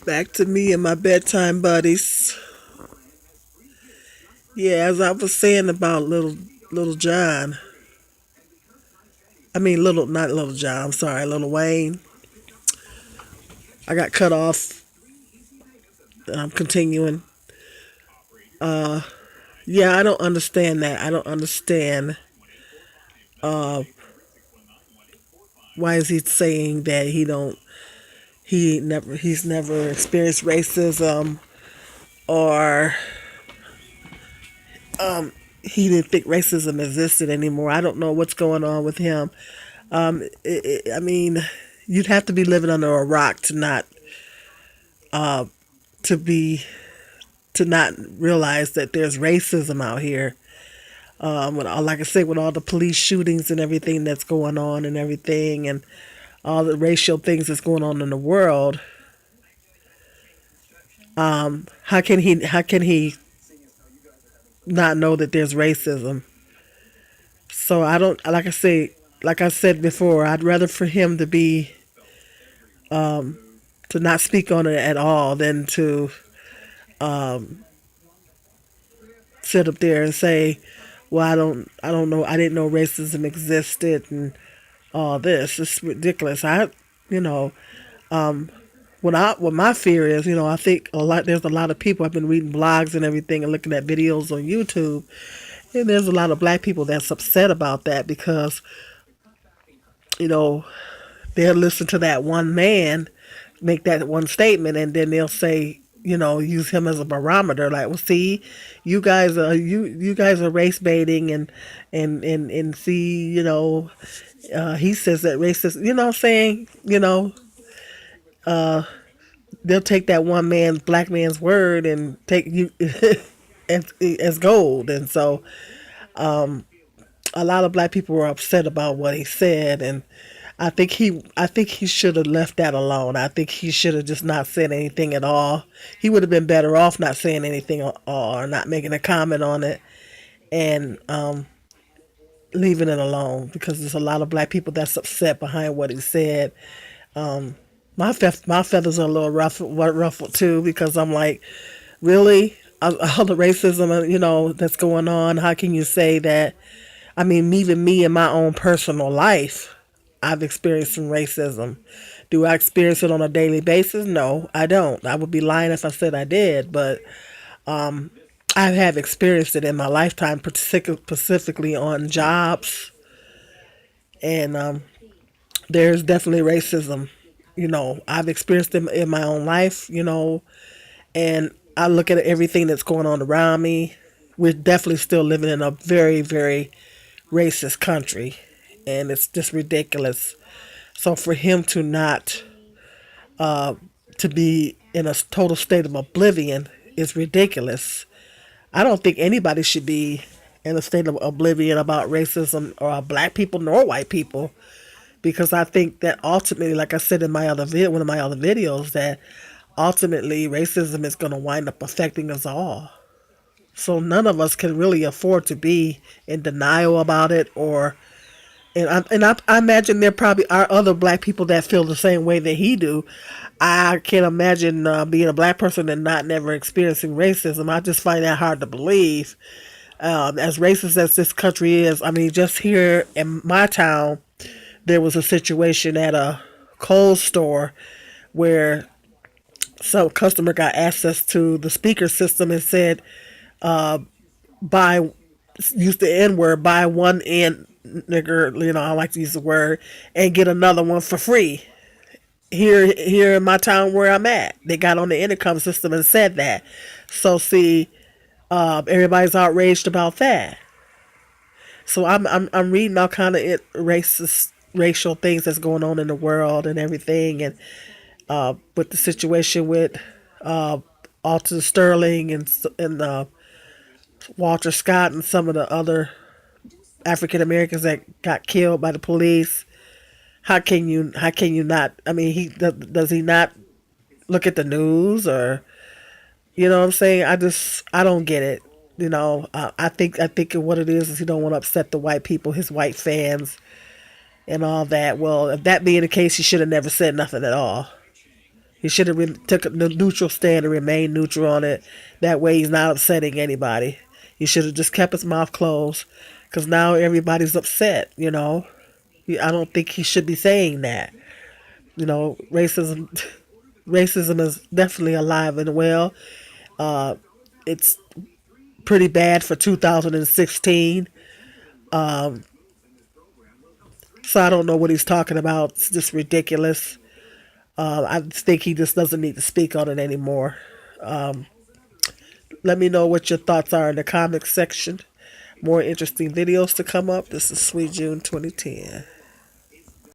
Back to me and my bedtime buddies. Yeah, as I was saying about little John. I mean little not little John, I'm sorry, little Wayne. I got cut off and I'm continuing. Yeah, I don't understand that. I don't understand why is he saying that he's never experienced racism or he didn't think racism existed anymore. I don't know what's going on with him. I mean, you'd have to be living under a rock to be to not realize that there's racism out here. Like I said, with all the police shootings and everything that's going on and everything, and all the racial things that's going on in the world, how can he not know that there's racism? So I don't like I said before, I'd rather for him to not speak on it at all than to sit up there and say, "Well, I don't know, I didn't know racism existed," and all this. It's ridiculous. You know, what my fear is, I think there's a lot of people. I've been reading blogs and everything and looking at videos on YouTube, and there's a lot of black people that's upset about that because you know they'll listen to that one man make that one statement, and then they'll say, use him as a barometer. Like, well, see, you guys are race baiting, and see, he says that racist. You know what I'm saying? They'll take that one man, black man's word, and take you as gold. And so a lot of black people were upset about what he said, and I think he should have left that alone. I think he should have just not said anything at all. He would have been better off not saying anything or not making a comment on it, and leaving it alone, because there's a lot of black people that's upset behind what he said. My feathers are a little ruffled too, because I'm like, really, all the racism that's going on. How can you say that? I mean, even me in my own personal life, I've experienced some racism. Do I experience it on a daily basis? No, I don't. I would be lying if I said I did, but I have experienced it in my lifetime, specifically on jobs, and there's definitely racism. I've experienced it in my own life. And I look at everything that's going on around me. We're definitely still living in a very, very racist country, and it's just ridiculous. So for him to not to be in a total state of oblivion is ridiculous. I don't think anybody should be in a state of oblivion about racism or black people nor white people, because I think that ultimately, like I said in one of my other videos, that ultimately racism is going to wind up affecting us all. So none of us can really afford to be in denial about it, or I imagine there probably are other black people that feel the same way that he do. I can't imagine being a black person and not never experiencing racism. I just find that hard to believe. As racist as this country is, I mean, just here in my town, there was a situation at a Kohl's store where some customer got access to the speaker system and said, buy, use the N word, buy one N nigger, I like to use the word, and get another one for free. Here in my town where I'm at, they got on the intercom system and said that. So see, everybody's outraged about that. So I'm reading all kind of racist racial things that's going on in the world and everything, and with the situation with uh, Alton Sterling and Walter Scott and some of the other African Americans that got killed by the police. How can you not? I mean, does he not look at the news, or what I'm saying? I don't get it. I think what it is he don't want to upset the white people, his white fans, and all that. Well, if that being the case, he should have never said nothing at all. He should have took a neutral stand and remained neutral on it. That way, he's not upsetting anybody. He should have just kept his mouth closed, because now everybody's upset. I don't think he should be saying that. Racism is definitely alive and well. It's pretty bad for 2016. So I don't know what he's talking about. It's just ridiculous. I think he just doesn't need to speak on it anymore. Let me know what your thoughts are in the comments section. More interesting videos to come up. This is Sweet June 2010.